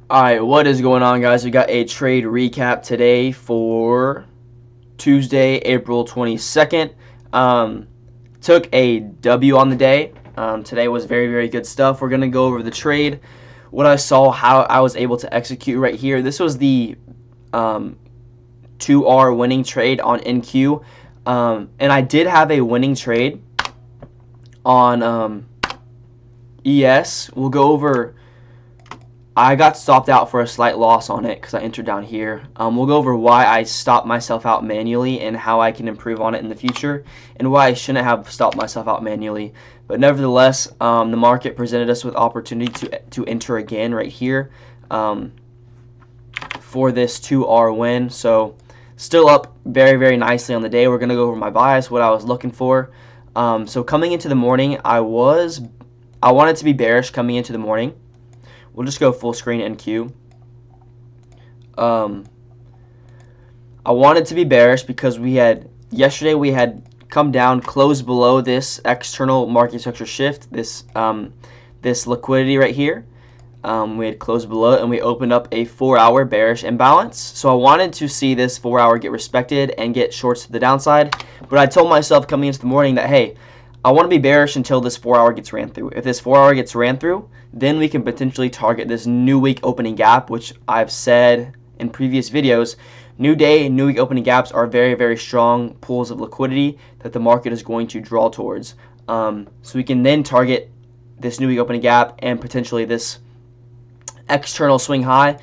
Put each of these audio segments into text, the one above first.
Alright, what is going on, guys? We got a trade recap today for Tuesday, April 22nd. Took a W on the day. Today was very good stuff. We're going to go over the trade, what I saw, how I was able to execute right here. This was the 2R winning trade on NQ. And I did have a winning trade on ES. We'll go over. I got stopped out for a slight loss on it because I entered down here. We'll go over why I stopped myself out manually and how I can improve on it in the future, and why I shouldn't have stopped myself out manually. But nevertheless, the market presented us with opportunity to enter again right here for this 2R win. So still up very nicely on the day. We're going to go over my bias, what I was looking for. So coming into the morning, I wanted to be bearish coming into the morning. We'll just go full screen NQ. I wanted to be bearish because yesterday we had come down, closed below this external market structure shift, this liquidity right here. We had closed below it and we opened up a 4-hour bearish imbalance. So I wanted to see this 4-hour get respected and get shorts to the downside. But I told myself coming into the morning that, hey, I want to be bearish until this 4-hour gets ran through. If this 4-hour gets ran through, then we can potentially target this new week opening gap, which I've said in previous videos. New day, new week opening gaps are very strong pools of liquidity that the market is going to draw towards. So we can then target this new week opening gap and potentially this external swing high,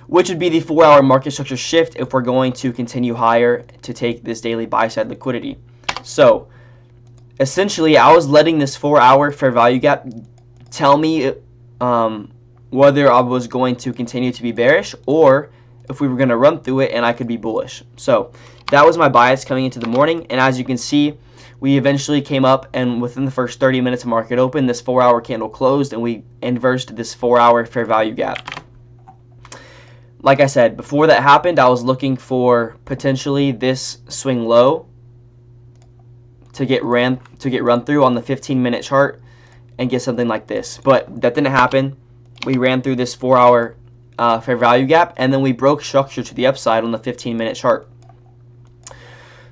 which would be the 4-hour market structure shift if we're going to continue higher to take this daily buy side liquidity. So essentially, I was letting this 4-hour fair value gap tell me whether I was going to continue to be bearish or if we were going to run through it and I could be bullish. So that was my bias coming into the morning, and as you can see, we eventually came up, and within the first 30 minutes of market open, this 4-hour candle closed and we inversed this 4-hour fair value gap. Like I said, before that happened, I was looking for potentially this swing low to get run through on the 15-minute chart and get something like this, but that didn't happen. We ran through this 4-hour fair value gap, and then we broke structure to the upside on the 15-minute chart.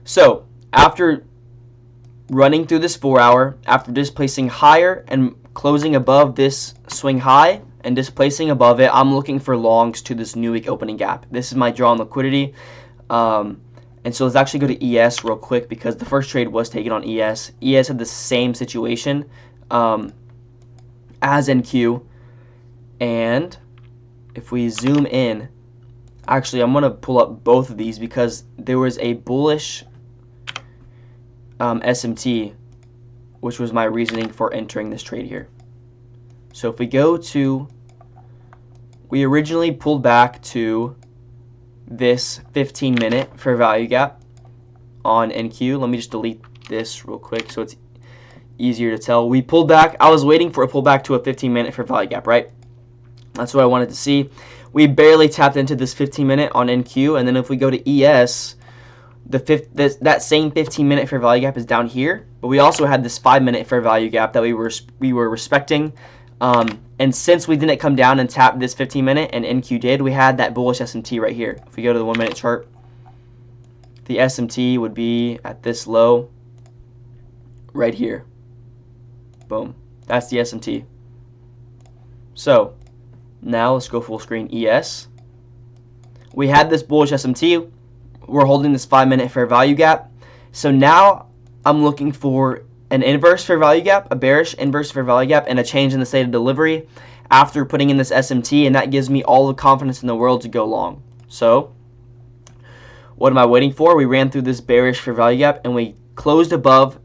So after running through this 4-hour, after displacing higher and closing above this swing high and displacing above it, I'm looking for longs to this new week opening gap. This is my draw on liquidity. And so let's actually go to ES real quick because the first trade was taken on ES. ES had the same situation as NQ. And if we zoom in, actually I'm going to pull up both of these because there was a bullish SMT, which was my reasoning for entering this trade here. So if we go to, we originally pulled back to this 15-minute fair value gap on NQ. Let me just delete this real quick so it's easier to tell. We pulled back. I was waiting for a pullback to a 15-minute fair value gap, right? That's what I wanted to see. We barely tapped into this 15-minute on NQ, and then if we go to ES, that same 15-minute fair value gap is down here, but we also had this 5-minute fair value gap that we were respecting. And since we didn't come down and tap this 15-minute and NQ did, we had that bullish SMT right here. If we go to the 1-minute chart, the SMT would be at this low right here. Boom. That's the SMT. So now let's go full screen ES. We had this bullish SMT. We're holding this 5-minute fair value gap. So now I'm looking for an inverse fair value gap, a bearish inverse fair value gap, and a change in the state of delivery after putting in this SMT, and that gives me all the confidence in the world to go long. So what am I waiting for? We ran through this bearish fair value gap and we closed above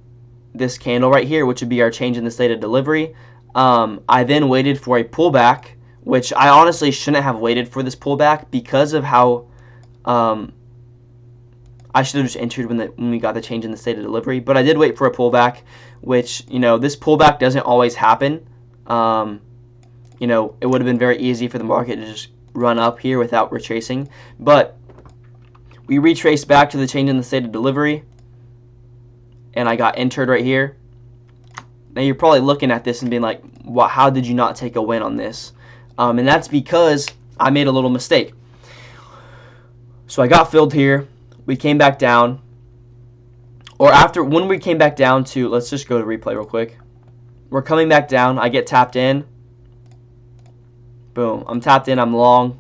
this candle right here, which would be our change in the state of delivery. I then waited for a pullback, which I honestly shouldn't have waited for this pullback because of how I should have just entered when we got the change in the state of delivery. But I did wait for a pullback, which, this pullback doesn't always happen. It would have been very easy for the market to just run up here without retracing. But we retraced back to the change in the state of delivery, and I got entered right here. Now you're probably looking at this and being like, how did you not take a win on this? And that's because I made a little mistake. So I got filled here. We came back down. Or when we came back down to, let's just go to replay real quick. We're coming back down. I get tapped in. Boom. I'm tapped in. I'm long.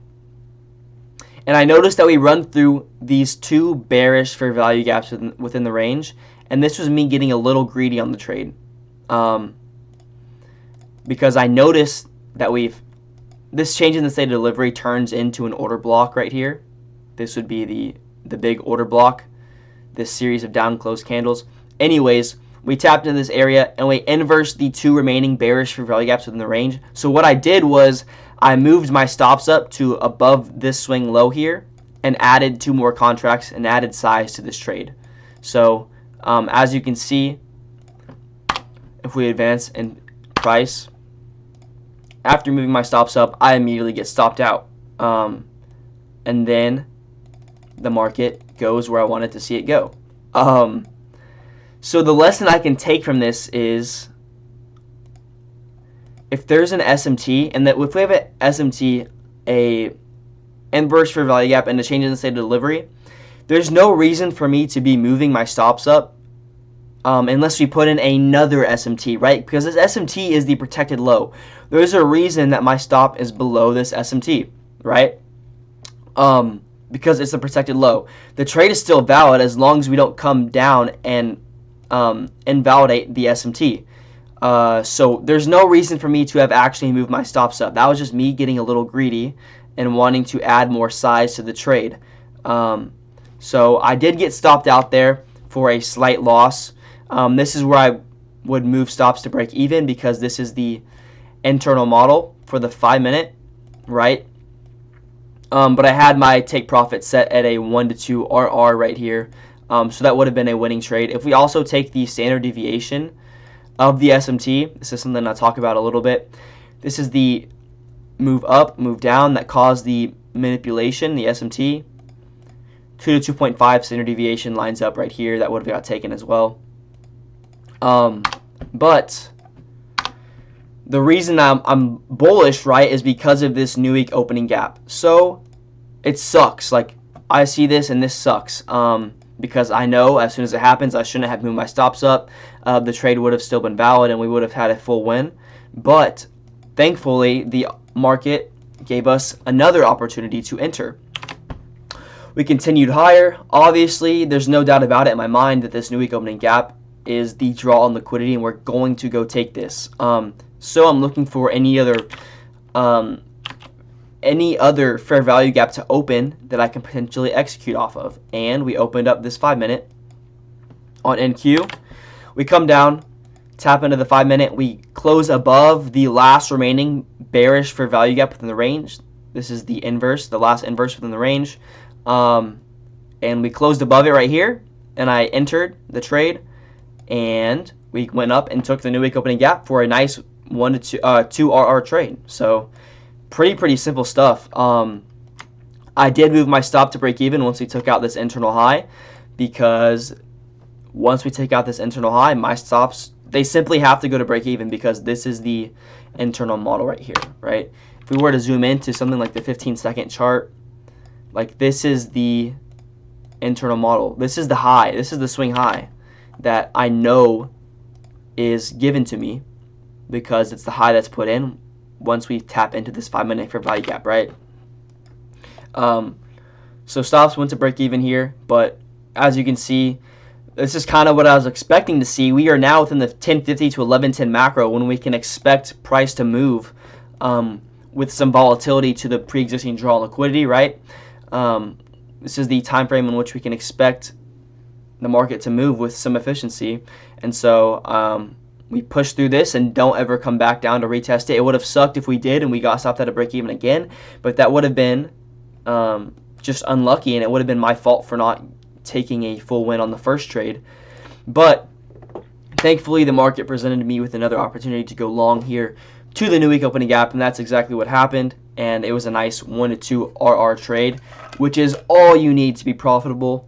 And I noticed that we run through these two bearish fair value gaps within the range. And this was me getting a little greedy on the trade. Because I noticed that this change in the state of delivery turns into an order block right here. This would be the big order block, this series of down close candles. Anyways, we tapped into this area and we inversed the two remaining bearish fair value gaps within the range. So what I did was I moved my stops up to above this swing low here and added 2 more contracts and added size to this trade. So as you can see, if we advance in price, after moving my stops up, I immediately get stopped out. And then the market goes where I wanted to see it go. So the lesson I can take from this is, if there's an SMT, and that if we have an SMT, a inverse fair value gap, and a change in the state of delivery, there's no reason for me to be moving my stops up unless we put in another SMT, right? Because this SMT is the protected low. There's a reason that my stop is below this SMT, right? Because it's a protected low. The trade is still valid as long as we don't come down and invalidate the SMT. So there's no reason for me to have actually moved my stops up. That was just me getting a little greedy and wanting to add more size to the trade. So I did get stopped out there for a slight loss. This is where I would move stops to break even, because this is the internal model for the 5-minute, right? But I had my take profit set at a 1 to 2 RR right here. So that would have been a winning trade. If we also take the standard deviation of the SMT, this is something I'll talk about a little bit. This is the move up, move down that caused the manipulation, the SMT. 2 to 2.5 standard deviation lines up right here. That would have got taken as well. But the reason I'm bullish, right, is because of this new week opening gap. So it sucks. Like, I see this and this sucks. Because I know as soon as it happens, I shouldn't have moved my stops up. The trade would have still been valid and we would have had a full win. But thankfully, the market gave us another opportunity to enter. We continued higher. Obviously, there's no doubt about it in my mind that this new week opening gap is the draw on liquidity, and we're going to go take this. So I'm looking for any other fair value gap to open that I can potentially execute off of. And we opened up this 5-minute on NQ. We come down, tap into the 5-minute. We close above the last remaining bearish fair value gap within the range. This is the inverse, the last inverse within the range. And we closed above it right here, and I entered the trade, and we went up and took the new week opening gap for a nice 1 to 2 RR trade. So pretty simple stuff. I did move my stop to break even once we took out this internal high, because once we take out this internal high, my stops, they simply have to go to break even, because this is the internal model right here, right? If we were to zoom into something like the 15-second chart, like, this is the internal model. This is the high. This is the swing high that I know is given to me, because it's the high that's put in once we tap into this 5-minute fair value gap, right? So stops went to break even here, but as you can see, this is kind of what I was expecting to see. We are now within the 1050 to 1110 macro, when we can expect price to move with some volatility to the pre-existing draw liquidity, right? This is the time frame in which we can expect the market to move with some efficiency. And so we push through this and don't ever come back down to retest it. It would have sucked if we did and we got stopped at a break even again, but that would have been just unlucky, and it would have been my fault for not taking a full win on the first trade. But thankfully, the market presented me with another opportunity to go long here to the new week opening gap, and that's exactly what happened. And it was a nice 1 to 2 RR trade, which is all you need to be profitable.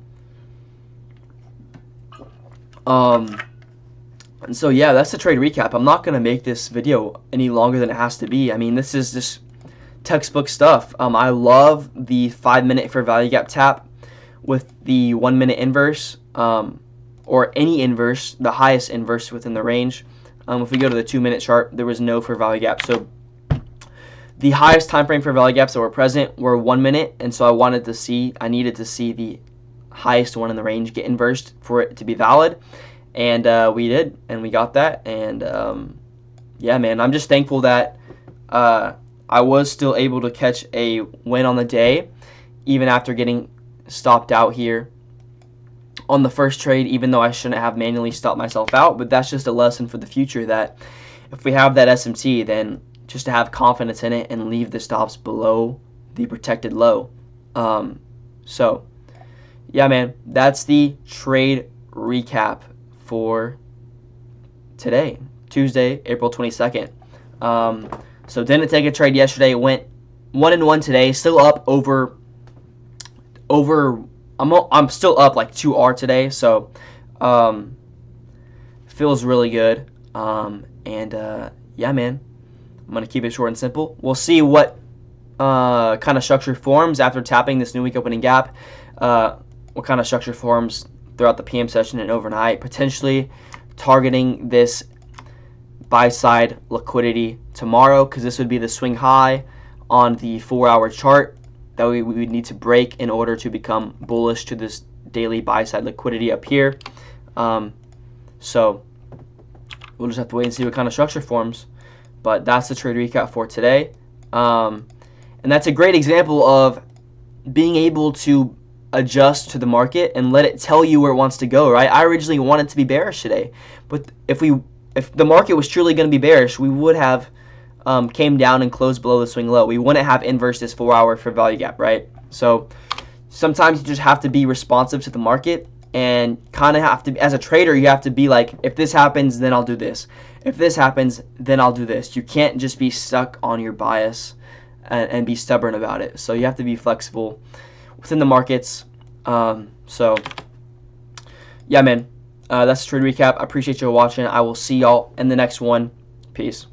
And so yeah, that's the trade recap. I'm not going to make this video any longer than it has to be. I mean, this is just textbook stuff. I love the 5-minute for value gap tap with the 1-minute inverse, or any inverse, the highest inverse within the range. If we go to the 2-minute chart, there was no for value gap. So the highest time frame for value gaps that were present were 1 minute, and so I needed to see the highest one in the range get inversed for it to be valid, and we did, and we got that. And yeah, man, I'm just thankful that I was still able to catch a win on the day, even after getting stopped out here on the first trade, even though I shouldn't have manually stopped myself out. But that's just a lesson for the future, that if we have that SMT, then just to have confidence in it and leave the stops below the protected low. So yeah, man, that's the trade recap for today, Tuesday, April 22nd. So didn't take a trade yesterday. Went 1-1 today. Still up over. I'm still up like 2R today. So feels really good. Yeah, man, I'm gonna keep it short and simple. We'll see what kind of structure forms after tapping this new week opening gap. What kind of structure forms throughout the PM session and overnight, potentially targeting this buy side liquidity tomorrow, because this would be the swing high on the 4-hour chart that we would need to break in order to become bullish to this daily buy side liquidity up here. So we'll just have to wait and see what kind of structure forms. But that's the trade recap for today. And that's a great example of being able to adjust to the market and let it tell you where it wants to go, right? I originally wanted to be bearish today, but if the market was truly going to be bearish, we would have came down and closed below the swing low. We wouldn't have inversed this 4-hour for value gap, right? So sometimes you just have to be responsive to the market, and kind of have to, as a trader, you have to be like, if this happens, then I'll do this. If this happens, then I'll do this. You can't just be stuck on your bias and be stubborn about it. So you have to be flexible within the markets. So yeah, man, that's the trade recap. I appreciate you watching. I will see y'all in the next one. Peace.